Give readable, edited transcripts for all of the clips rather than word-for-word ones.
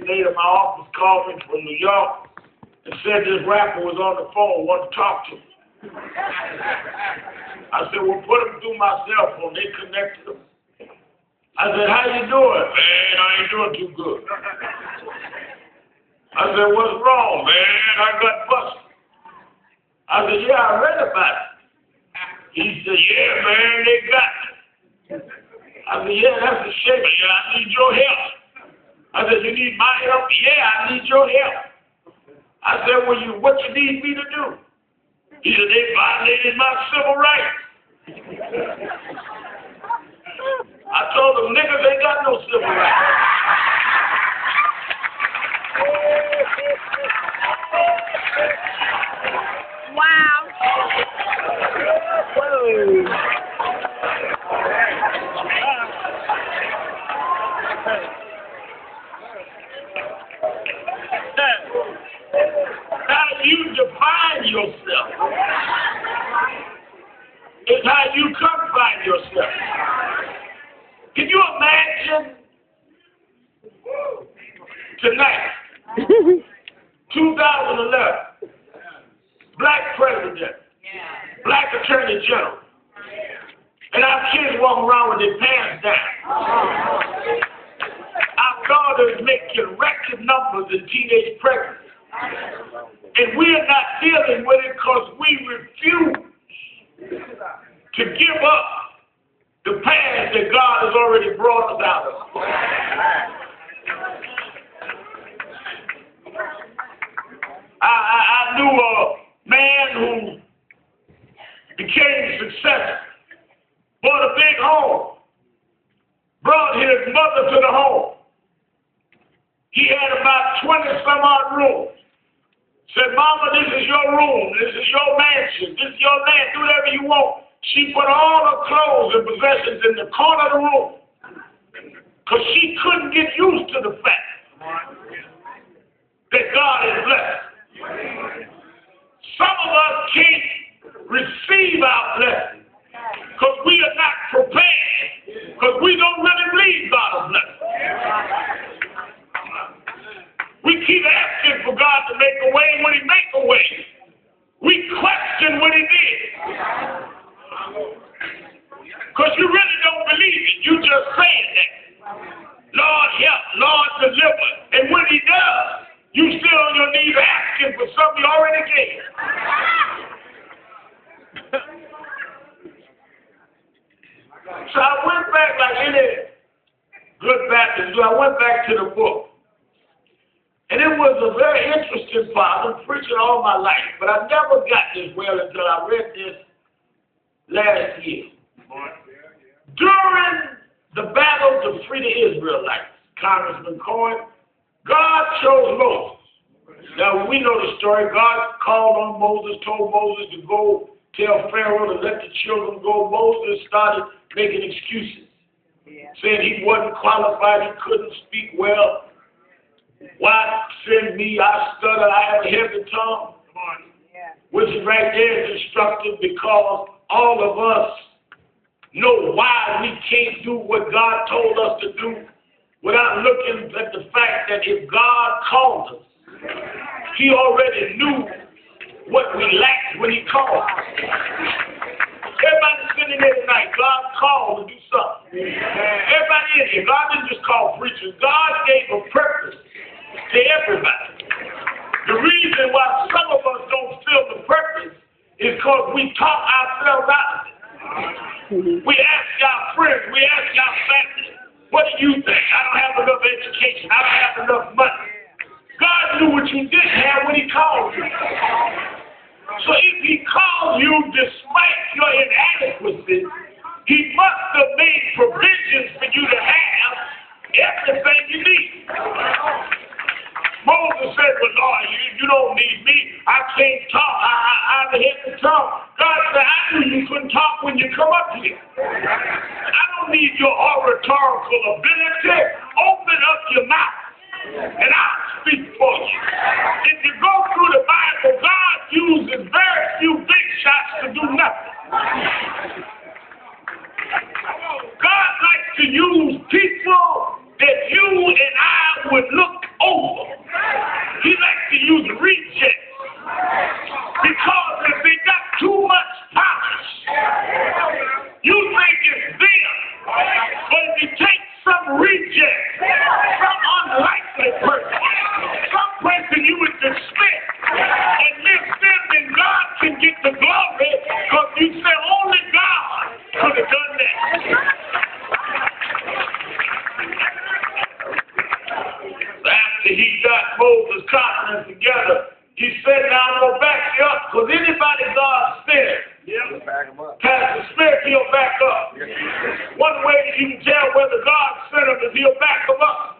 lady in my office called me from New York and said this rapper was on the phone, wanted to talk to me. I said, well, put him through my cell phone. They connected him. I said, how you doing? Man, I ain't doing too good. I said, what's wrong, man? I got busted. I said, yeah, I read about it. He said, yeah, man, they got me. I said, yeah, that's a shame. Yeah, I need your help. I said, you need my help? Yeah, I need your help. I said, well, what you need me to do? He said, they violated my civil rights. I told them, niggas ain't got no civil rights. Wow. Whoa. How you define yourself is how you confine yourself. Can you imagine tonight, 2011, black president, black attorney general, and our kids walking around with their pants down. Our daughters making record numbers in teenage pregnancy. And we are not dealing with it because we refuse to give up the path that God has already brought us out of. I knew a man who became successful, bought a big home, brought his mother to the home. He had about 20-some odd rooms. Said, Mama, this is your room. This is your mansion. This is your land. Do whatever you want. She put all her clothes and possessions in the corner of the room because she couldn't get used to the fact that God is blessed. Some of us can't receive our blessing because we are not prepared because we don't really believe God is blessed. We keep asking for God to make a way when He makes a way. We question what He did. Because you really don't believe it. You just saying that. Lord help, Lord deliver. And when He does, you still on your knees asking for something He already gave. So I went back like any good Baptist. I went back to the book. And it was a very interesting part. I've been preaching all my life, but I never got this well until I read this last year. During the battle to free the Israelites, Congressman Cohen, God chose Moses. Now, we know the story. God called on Moses, told Moses to go tell Pharaoh to let the children go. Moses started making excuses, saying he wasn't qualified, he couldn't speak well. Why send me? I stutter, I have a heavy tongue. Which is right there is instructive because all of us know why we can't do what God told us to do without looking at the fact that if God called us, He already knew what we lacked when He called us. Everybody sitting there tonight, God called to do something. Everybody in here, God didn't just call preachers. God gave a purpose to everybody. The reason why some of us don't feel the purpose is because we talk ourselves out of it. We ask our friends, we ask our family, what do you think? I don't have enough education. I don't have enough money. God knew what you didn't have when He called you. So if He called you despite your inadequacy, He must have made provisions for you to have everything you need. Moses said, well, Lord, you don't need me. I can't talk. I have to talk. God said, I knew you couldn't talk when you come up here. I don't need your oratorical ability. Open up your mouth, and I'll speak for you. If you go through the Bible, God uses very few big shots to do nothing. God likes to use people that you and I would look over after he got Moses' confidence together, he said, now I'm going to back you up, because anybody God sent, Pastor Smith, he'll back up. One way you can tell whether God sent him is he'll back him up.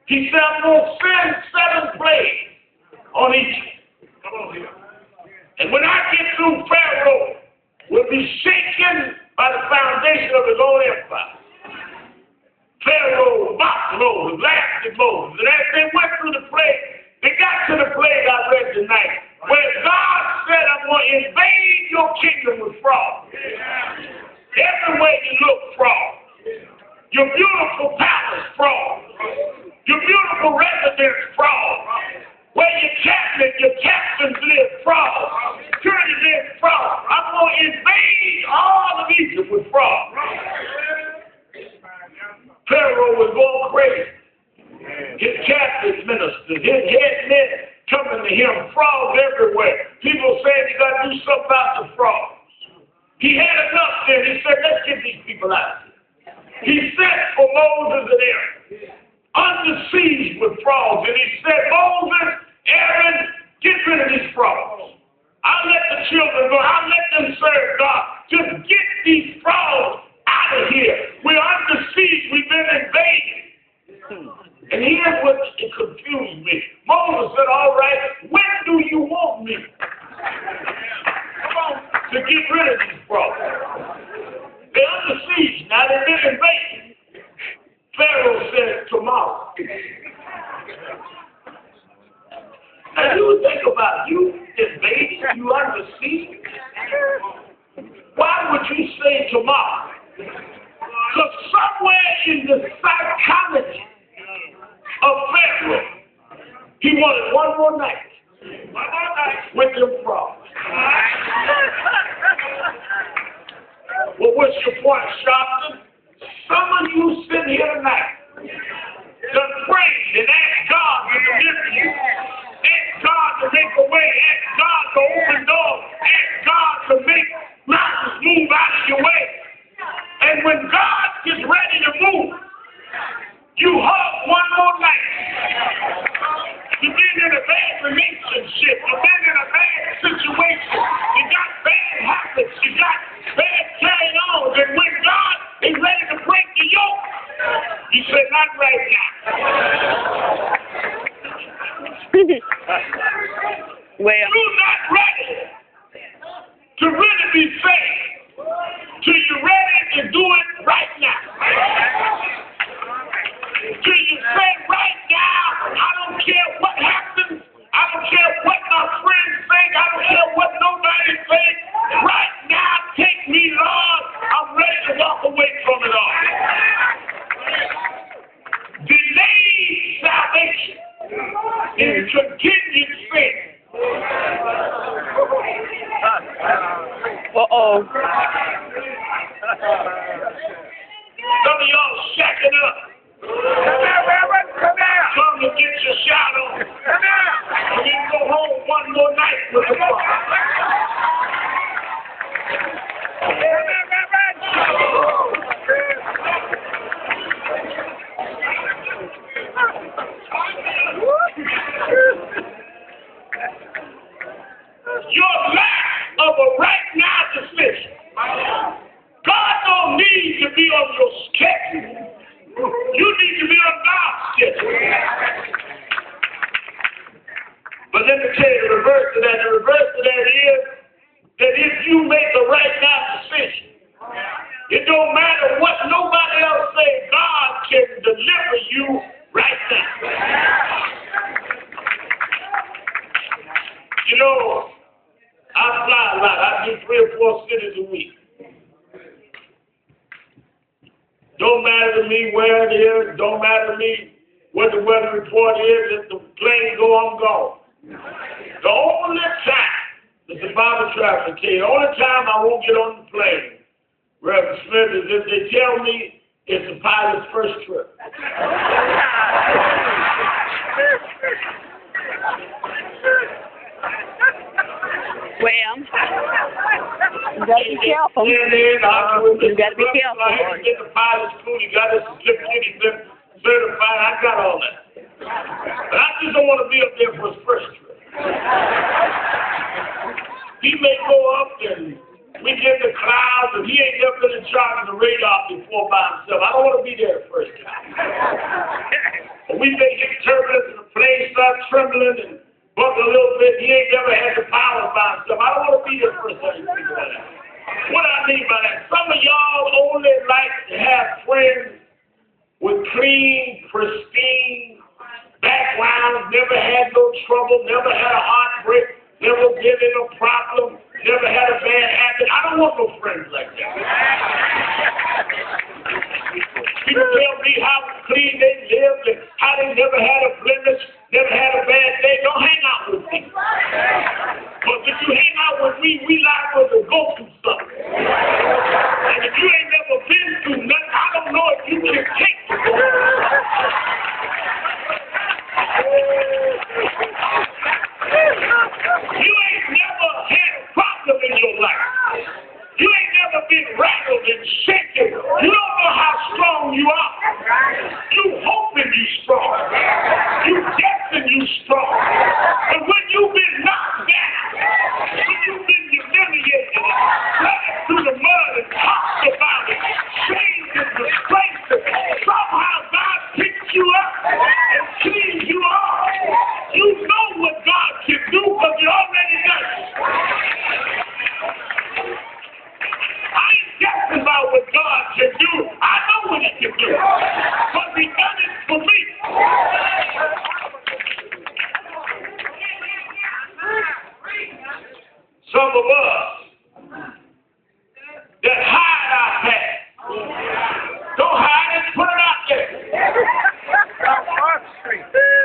He said, I'm going to send 7 plagues on Egypt. Come on here. And when I get through, Pharaoh will be shaken by the foundation of his own empire. Pharaoh mocked Moses, laughed at Moses. And as they went through the plague, they got to the plague I read tonight, where God said, I'm going to invade your kingdom with fraud. Everywhere you look, fraud. Your beautiful palace, fraud. Your beautiful residence, fraud. Where your cabinet, your captains live, fraud. Security live, fraud. I'm going to invade all of Egypt with fraud. Pharaoh was going crazy. His cabinet ministers, his head men coming to him, frogs everywhere. People saying you got to do something about the frogs. He had enough then. He said, let's get these people out. He sent for Moses and Aaron under siege with frogs. And he said, Moses, Aaron, get rid of these frogs. I'll let the children go. I'll let them serve God. Just get these frogs out of here. We're under siege. We've been invaded. And here's what confused me. Moses said, all right, when do you want me to get rid of these frogs? They're under siege. Now they've been invaded. Pharaoh said, tomorrow. Now you think about you invaded, you under siege. Why would you say tomorrow? Because somewhere in the psychology of Pharaoh, he wanted one more night with them frogs. Well, what's your point, Sharpton? Some of you sitting here tonight done prayed and asked God to deliver you. Ask God to make a way. Ask God to open doors. Ask God to make mountains move out of your way. And when God gets ready to move, you hug one more night. You've been in a bad relationship. You've been in a bad situation. You got bad habits. You got bad carrying on. And when God is ready to break the yoke, you say, not right now. Well, You're not ready to really be saved till you're ready to do it right now. Till you say right now, I don't care what happens. I don't care what my friends think. I don't care what nobody thinks. Right now, take me, Lord. I'm ready to walk away from it all. Delayed salvation is continued sin. uh-oh. Some of y'all shacking up. Come to get your shot on. And then go home one more night with the Lord. Your lack of a right now decision. God don't need to be on your schedule. You need to be on God's schedule. But let me tell you the reverse of that. The reverse of that is that if you make a right now decision, it don't matter what nobody else says, God can deliver you right now. You know, I fly a lot. I do 3 or 4 cities a week. Don't matter to me where it is. Don't matter to me what the weather report is. If the plane go, I'm gone. The only time, this is Bible traffic, the only time I won't get on the plane, Reverend Smith, is if they tell me it's the pilot's first trip. Well, you gotta be careful. You gotta be careful. I had to get the pilot's school. You got a certificate. He's been certified. I got all that. don't want to be up there for his first trip. He may go up and we get the clouds, and he ain't never been in charge of the radar before by himself. I don't want to be there the first time. And we may get turbulence and the plane starts trembling and buckle a little bit. He ain't never had the power by himself. I don't want to be there the first time you think about that. What do I mean by that? Some of y'all only like to have friends with clean, pristine backgrounds, never had no trouble, never had a heartbreak, never been in a problem, never had a bad habit. I don't want no friends like that. People tell me how clean they lived and how they never had a blemish, never had a bad day. Don't hang out with me. But if you hang out with me, we liable to go through something. And if you ain't never been through nothing, I don't know if you can take it. You ain't never had a problem in your life. You ain't never been rattled and shaken. You don't know how strong you are. You hoping you strong. You guessing you strong. But when you've been knocked down, when you've been humiliated, dragged through the mud and talked about it, shamed and disgraced it, somehow God picks you up and cleans you off. You know what God can do because you already done it. I ain't guessing about what God can do. I know what he can do. Because he done it for me. Some of us that hide our past. Don't hide it, put it out there.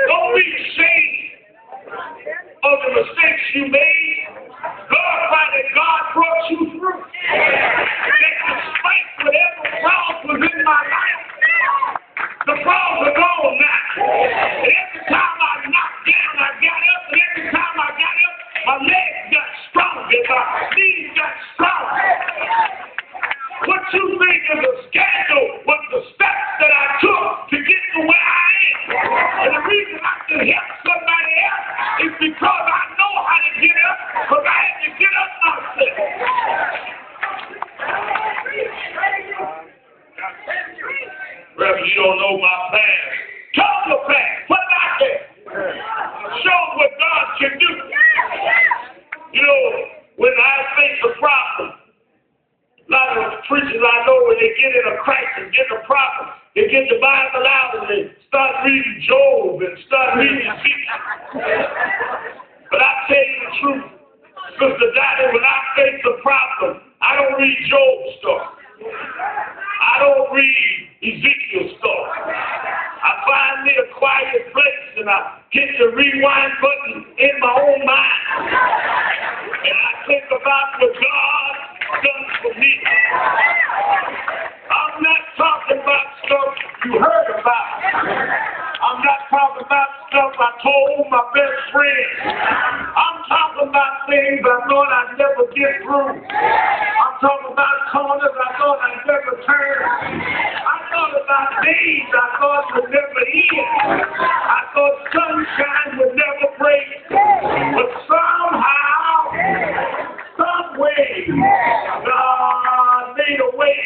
Don't be ashamed of the mistakes you made. Glorify that God brought you through. That despite whatever problems was in my life, the problems are gone now. And every time I knocked down, I got up. And every time I got up, my legs got stronger. My knees got stronger. What you think is a scandal was the steps that I took to get to where I am. And the reason I can help somebody else is because I know how to get up, because I had to get up myself. Reverend, you don't know my past. Tell them the past. Put it out there. Show them what God can do. You know, when I face a problem, a lot of preachers I know, when they get in a crisis, get in a problem, they get the Bible out and they start reading Job and start reading Ezekiel. But I tell you the truth, Sister Dottie, when I face a problem, I don't read Job's story. I don't read Ezekiel's story. I find me a quiet place and I hit the rewind button in my own mind. And I think about what God done for me. I'm not talking about stuff you heard about. I'm not talking about stuff I told my best friend. I'm talking about things I thought I'd never get through. I'm talking about corners I thought I'd never turn. I thought about days I thought would never end. I thought sunshine would never break. But somehow, some way, God made a way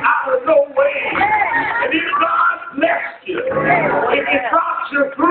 out of no way. And if God blessed you, if He brought you through,